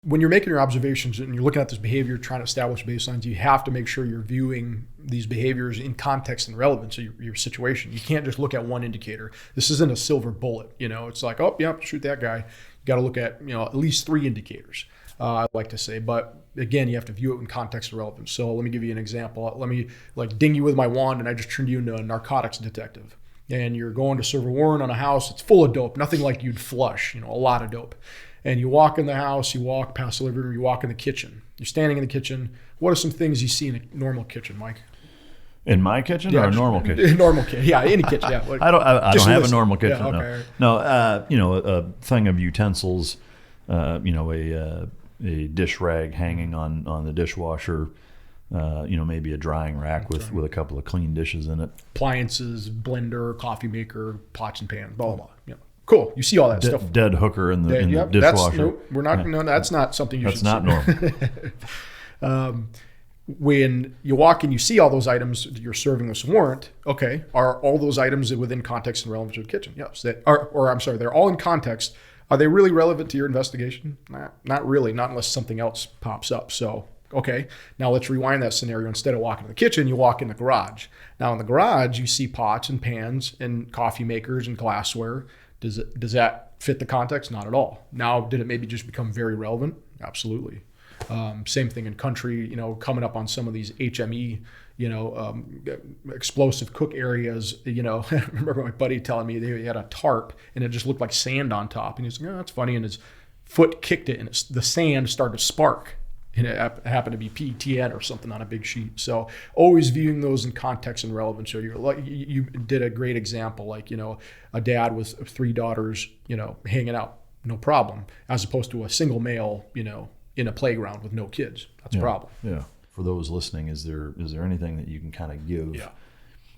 when you're making your observations and you're looking at this behavior, trying to establish baselines, you have to make sure you're viewing these behaviors in context and relevance of your situation. You can't just look at one indicator. This isn't a silver bullet. It's like, oh, yeah, shoot that guy. You got to look at, at least 3 indicators, I like to say. But again, you have to view it in context and relevance. So let me give you an example. Let me ding you with my wand and I just turned you into a narcotics detective. And you're going to serve a warrant on a house. It's full of dope, nothing like you'd flush, a lot of dope. And you walk in the house, you walk past the living room, you walk in the kitchen. You're standing in the kitchen. What are some things you see in a normal kitchen, Mike? In my kitchen or a normal kitchen? Normal kitchen, yeah, any kitchen. Yeah. I don't have a normal kitchen. Yeah, okay. No, a thing of utensils, a dish rag hanging on the dishwasher, maybe a drying rack with a couple of clean dishes in it. Appliances, blender, coffee maker, pots and pans, blah, blah, blah. Yeah. Cool. You see all that stuff. Dead hooker in the dishwasher. That's not something you should see. That's not normal. When you walk in, you see all those items, you're serving this warrant. Okay. Are all those items within context and relevance to the kitchen? Yes. They're all in context. Are they really relevant to your investigation? Not really, not unless something else pops up. So, okay, now let's rewind that scenario. Instead of walking to the kitchen, you walk in the garage. Now in the garage, you see pots and pans and coffee makers and glassware. Does that fit the context? Not at all. Now, did it maybe just become very relevant? Absolutely. Same thing in country, coming up on some of these HME, explosive cook areas, I remember my buddy telling me they had a tarp and it just looked like sand on top. And he's like, oh, that's funny. And his foot kicked it and the sand started to spark. And it happened to be PTN or something on a big sheet. So always viewing those in context and relevance. So you did a great example, like, a dad with 3 daughters, hanging out, no problem, as opposed to a single male, in a playground with no kids. That's a problem. Yeah. For those listening, is there anything that you can kind of give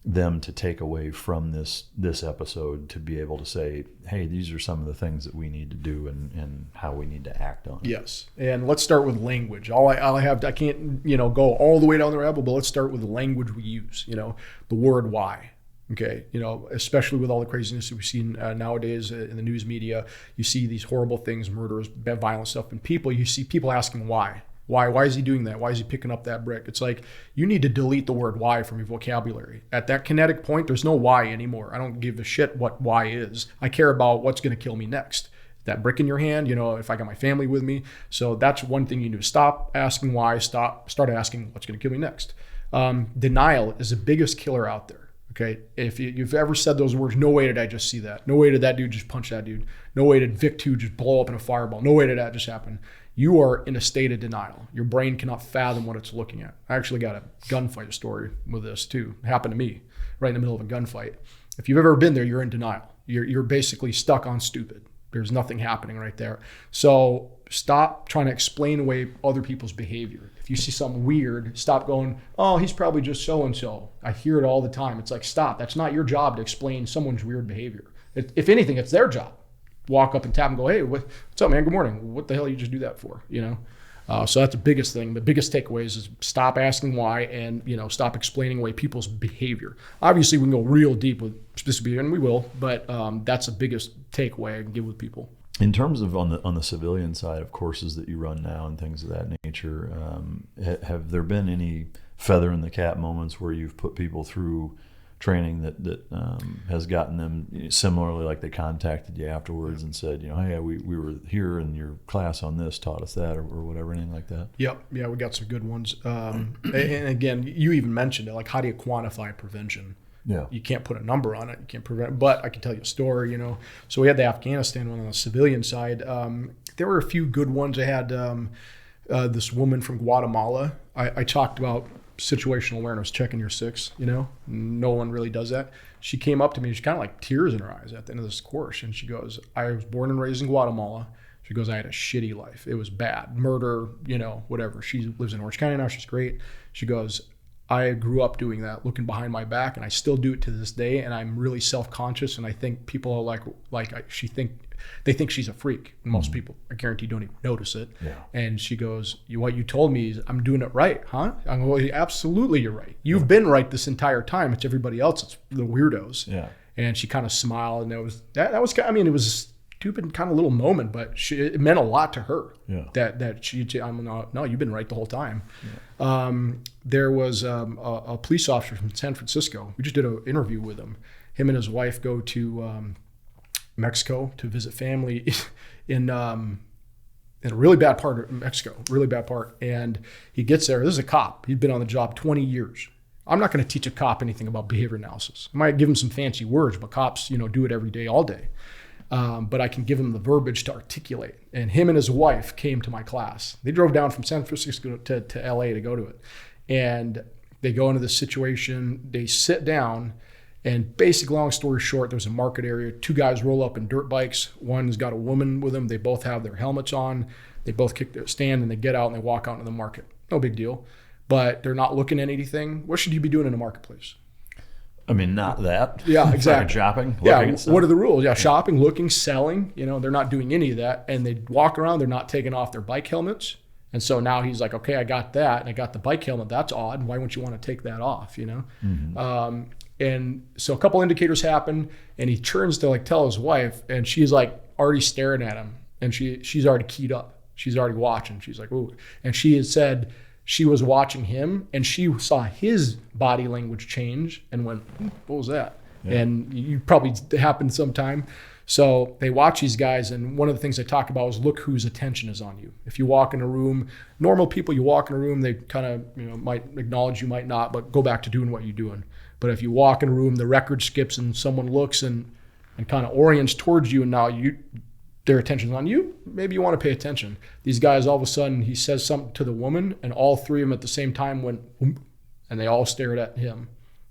them to take away from this episode to be able to say, hey, these are some of the things that we need to do and how we need to act on it? Yes. And let's start with language. I can't, go all the way down the rabbit, but let's start with the language we use, the word why. Okay. Especially with all the craziness that we've seen nowadays in the news media, you see these horrible things, murders, violent stuff, and you see people asking why. Why is he doing that? Why is he picking up that brick? It's like, you need to delete the word why from your vocabulary. At that kinetic point, there's no why anymore. I don't give a shit what why is. I care about what's going to kill me next. That brick in your hand, if I got my family with me. So that's one thing you need to stop asking why, start asking what's going to kill me next. Denial is the biggest killer out there. Okay, if you've ever said those words, no way did I just see that. No way did that dude just punch that dude. No way did Vic 2 just blow up in a fireball. No way did that just happen. You are in a state of denial. Your brain cannot fathom what it's looking at. I actually got a gunfight story with this too. It happened to me right in the middle of a gunfight. If you've ever been there, you're in denial. You're basically stuck on stupid. There's nothing happening right there. So stop trying to explain away other people's behavior. If you see something weird, stop going, oh, he's probably just so-and-so. I hear it all the time. It's like, stop. That's not your job to explain someone's weird behavior. If anything, it's their job. Walk up and tap and go, hey, what's up, man? Good morning. What the hell you just do that for? So that's the biggest thing. The biggest takeaways is stop asking why and, stop explaining away people's behavior. Obviously, we can go real deep with specific, and we will, but that's the biggest takeaway I can give with people. In terms of on the civilian side of courses that you run now and things of that nature, have there been any feather in the cap moments where you've put people through training that has gotten them similarly, like they contacted you afterwards and said, hey, we were here in your class on this, taught us that, or whatever, anything like that? Yep. Yeah, we got some good ones. And again, you even mentioned it, like, how do you quantify prevention? Yeah. You can't put a number on it. You can't prevent it. But I can tell you a story, So we had the Afghanistan one on the civilian side. There were a few good ones. I had this woman from Guatemala. I talked about situational awareness, checking your 6, No one really does that. She came up to me and she kind of like tears in her eyes at the end of this course. And she goes, I was born and raised in Guatemala. She goes, I had a shitty life. It was bad. Murder, whatever. She lives in Orange County now. She's great. She goes, I grew up doing that, looking behind my back, and I still do it to this day. And I'm really self-conscious. And I think people are they think she's a freak. Most people, I guarantee, don't even notice it. Yeah. And she goes, what you told me is I'm doing it right, huh? I go, well, absolutely, you're right. You've been right this entire time. It's everybody else. It's the weirdos. Yeah. And she kind of smiled, and it was stupid kind of little moment, but it meant a lot to her. Yeah. That she, I'm not, no, you've been right the whole time. Yeah. There was a police officer from San Francisco. We just did an interview with him. Him and his wife go to Mexico to visit family in a really bad part of Mexico, really bad part. And he gets there. This is a cop. He'd been on the job 20 years. I'm not going to teach a cop anything about behavior analysis. I might give him some fancy words, but cops, do it every day, all day. But I can give him the verbiage to articulate. And him and his wife came to my class. They drove down from San Francisco to LA to go to it. And they go into this situation. They sit down. And basically, long story short, there's a market area. Two guys roll up in dirt bikes. One's got a woman with them. They both have their helmets on. They both kick their stand and they get out and they walk out into the market. No big deal. But they're not looking at anything. What should you be doing in a marketplace? I mean, not that. Yeah, exactly. Shopping. Yeah. What are the rules? Yeah, shopping, looking, selling. They're not doing any of that. And they walk around. They're not taking off their bike helmets. And so now he's like, okay, I got that. And I got the bike helmet. That's odd. Why wouldn't you want to take that off, Mm-hmm. And so a couple indicators happen. And he turns to tell his wife. And she's already staring at him. And she's already keyed up. She's already watching. She's like, ooh. And she had said she was watching him. And she saw his body language change and went, what was that? Yeah. And you probably happened sometime. So they watch these guys, and one of the things they talk about is look whose attention is on you. If you walk in a room, normal people, you walk in a room, they kind of might acknowledge you, might not, but go back to doing what you're doing. But if you walk in a room, the record skips and someone looks and kind of orients towards you, and now their attention's on you, maybe you want to pay attention. These guys, all of a sudden, he says something to the woman, and all three of them at the same time went, whoop, and they all stared at him.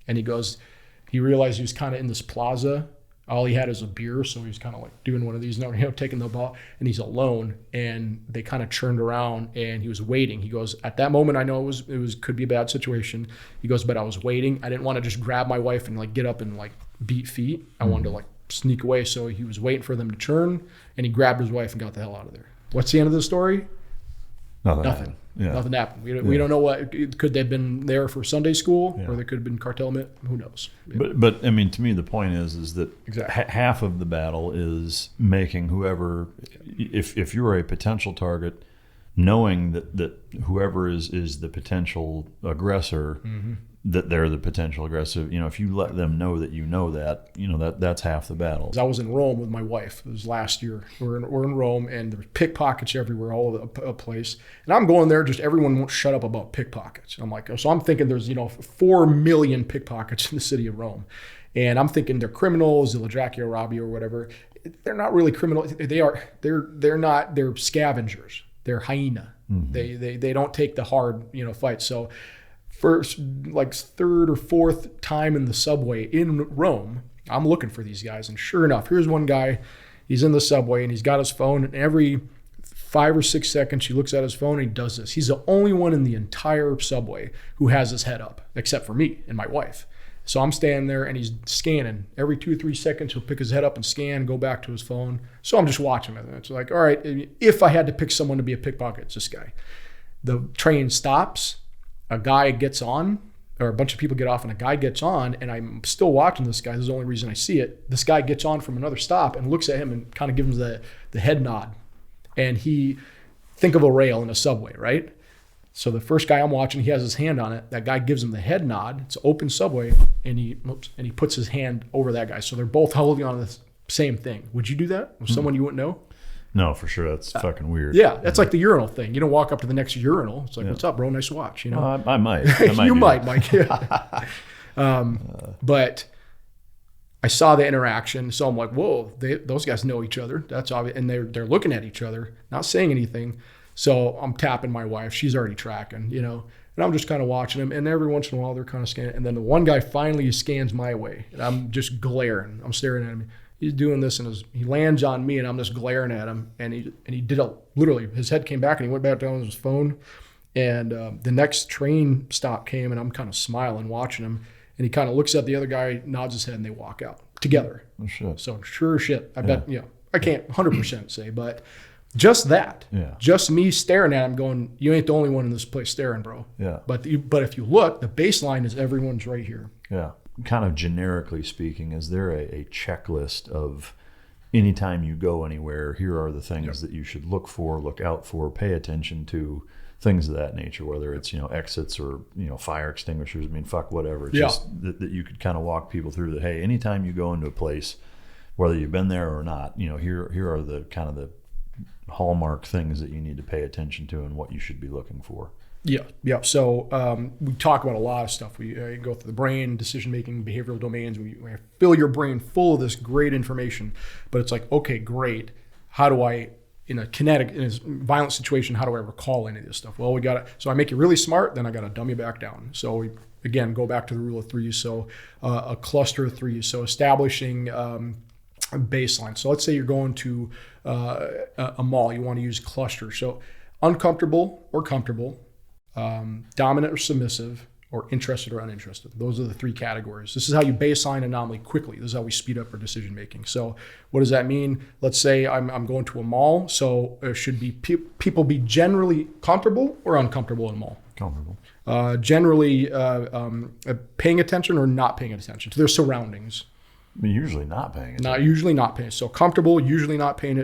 And he realized he was kind of in this plaza. All he had is a beer, so he was kind of doing one of these, taking the ball, and he's alone. And they kind of turned around, and he was waiting. He goes, at that moment, I know it could be a bad situation. He goes, but I was waiting. I didn't want to just grab my wife and get up and beat feet. I wanted to sneak away. So he was waiting for them to turn, and he grabbed his wife and got the hell out of there. What's the end of the story? Nothing. Yeah. Nothing happened. We don't know what could they have been there for Sunday school, or they could have been cartel mit. Who knows? But I mean, to me, the point is that exactly. Half of the battle is making whoever, if you're a potential target, knowing that whoever is the potential aggressor, mm-hmm. that they're the potential aggressive. If you let them know that, that's half the battle. I was in Rome with my wife. It was last year. We're in Rome, and there's pickpockets everywhere, all over the place. And I'm going there, just everyone won't shut up about pickpockets. I'm thinking there's 4 million pickpockets in the city of Rome, and I'm thinking they're criminals, illegitimate or whatever. They're not really criminals. They're not. They're scavengers. They're hyena. Mm-hmm. They don't take the hard fights. So first, third or fourth time in the subway in Rome, I'm looking for these guys. And sure enough, here's one guy. He's in the subway and he's got his phone. And every 5 or 6 seconds, he looks at his phone and he does this. He's the only one in the entire subway who has his head up, except for me and my wife. So I'm standing there and he's scanning. Every 2 or 3 seconds, he'll pick his head up and scan, go back to his phone. So I'm just watching him. It's all right, if I had to pick someone to be a pickpocket, it's this guy. The train stops. A guy gets on, or a bunch of people get off, and a guy gets on, and I'm still watching this guy. This is the only reason I see it. This guy gets on from another stop and looks at him and kind of gives him the head nod. And think of a rail in a subway, right? So the first guy I'm watching, he has his hand on it. That guy gives him the head nod. It's an open subway, and he puts his hand over that guy. So they're both holding on to the same thing. Would you do that with someone you wouldn't know? No, for sure. That's fucking weird. Yeah, that's like the urinal thing. You don't walk up to the next urinal. It's like, what's up, bro? Nice watch. I might. You might, Mike. Yeah. But I saw the interaction, so I'm like, whoa, those guys know each other. That's obvious, and they're looking at each other, not saying anything. So I'm tapping my wife. She's already tracking, and I'm just kind of watching them. And every once in a while, they're kind of scanning. And then the one guy finally scans my way, and I'm just glaring. I'm staring at him. He's doing this, and he lands on me, and I'm just glaring at him. And he did literally, his head came back, and he went back down on his phone. And the next train stop came, and I'm kind of smiling, watching him. And he kind of looks at the other guy, nods his head, and they walk out together. Oh, shit. So sure as shit. I bet, I can't 100% say, but just that, just me staring at him going, you ain't the only one in this place staring, bro. Yeah. But if you look, the baseline is everyone's right here. Yeah. Kind of generically speaking, is there a checklist of anytime you go anywhere, here are the things that you should look for, look out for, pay attention to, things of that nature, whether it's, exits or, fire extinguishers. I mean, fuck, whatever. It's just that you could kind of walk people through that, hey, anytime you go into a place, whether you've been there or not, here are the kind of the hallmark things that you need to pay attention to and what you should be looking for. Yeah. So we talk about a lot of stuff. We go through the brain, decision-making, behavioral domains. We fill your brain full of this great information. But it's like, okay, great. How do I, in a violent situation, how do I recall any of this stuff? Well, so I make you really smart, then I got to dumb you back down. So we, again, go back to the rule of threes. So a cluster of threes. So establishing a baseline. So let's say you're going to a mall. You want to use cluster. So uncomfortable or comfortable, dominant or submissive, or interested or uninterested. Those are the three categories. This is how you baseline anomaly quickly. This is how we speed up our decision making. So what does that mean? Let's say I'm going to a mall. So should be people be generally comfortable or uncomfortable in a mall? Comfortable. Generally paying attention or not paying attention to their surroundings. I mean, usually not paying attention. Usually not paying. So comfortable, usually not paying.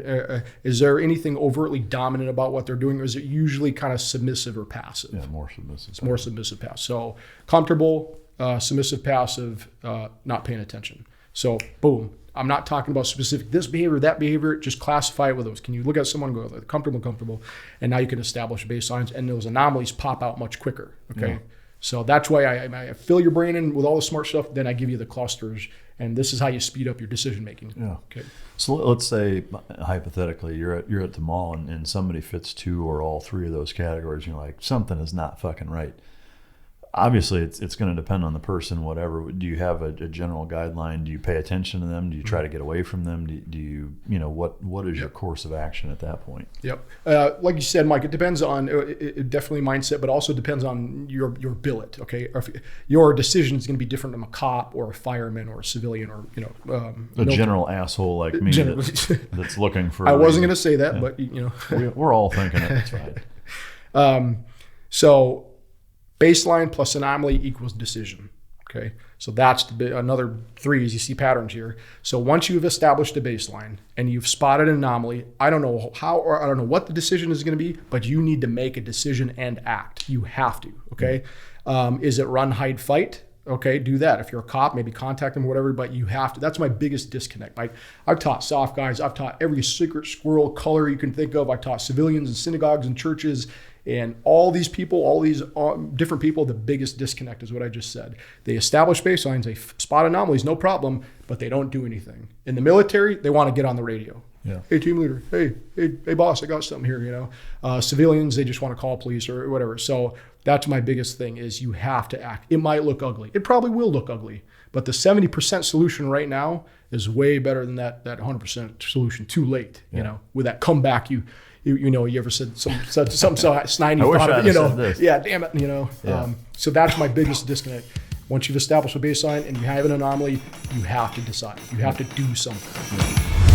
Is there anything overtly dominant about what they're doing, or is it usually kind of submissive or passive? Yeah, more submissive. It's more submissive, passive. So comfortable, submissive, passive, not paying attention. So boom. I'm not talking about specific this behavior, that behavior. Just classify it with those. Can you look at someone and go comfortable, and now you can establish baselines, and those anomalies pop out much quicker. Okay. Yeah. So that's why I fill your brain in with all the smart stuff. Then I give you the clusters. And this is how you speed up your decision making. Yeah. Okay. So let's say hypothetically you're at the mall and somebody fits two or all three of those categories. And you're like, something is not fucking right. Obviously, it's going to depend on the person. Whatever. Do you have a general guideline? Do you pay attention to them? Do you try to get away from them? Do you what is your course of action at that point? Yep. Like you said, Mike, it depends on it definitely mindset, but also depends on your billet. Okay. Or if your decision is going to be different from a cop or a fireman or a civilian or a general asshole like me that's looking for. I wasn't going to say that, but we're all thinking it. That's right. So. Baseline plus anomaly equals decision. Okay, so that's another three as you see patterns here. So once you've established a baseline and you've spotted an anomaly, I don't know how or I don't know what the decision is going to be, but you need to make a decision and act. You have to. Okay, is it run, hide, fight? Okay, do that. If you're a cop, maybe contact them or whatever, but you have to. That's my biggest disconnect. I've taught soft guys. I've taught every secret squirrel color you can think of. I taught civilians in synagogues and churches. And all these people, all these different people, the biggest disconnect is what I just said. They establish baselines, they spot anomalies, no problem, but they don't do anything. In the military, they want to get on the radio. Yeah. Hey, team leader. Hey, boss, I got something here. Civilians, they just want to call police or whatever. So that's my biggest thing is you have to act. It might look ugly. It probably will look ugly. But the 70% solution right now is way better than that 100% solution too late. With that comeback you ever said something so snidey you thought of it, yeah, damn it, Yeah. So that's my biggest disconnect. Once you've established a baseline and you have an anomaly, you have to decide. You have to do something.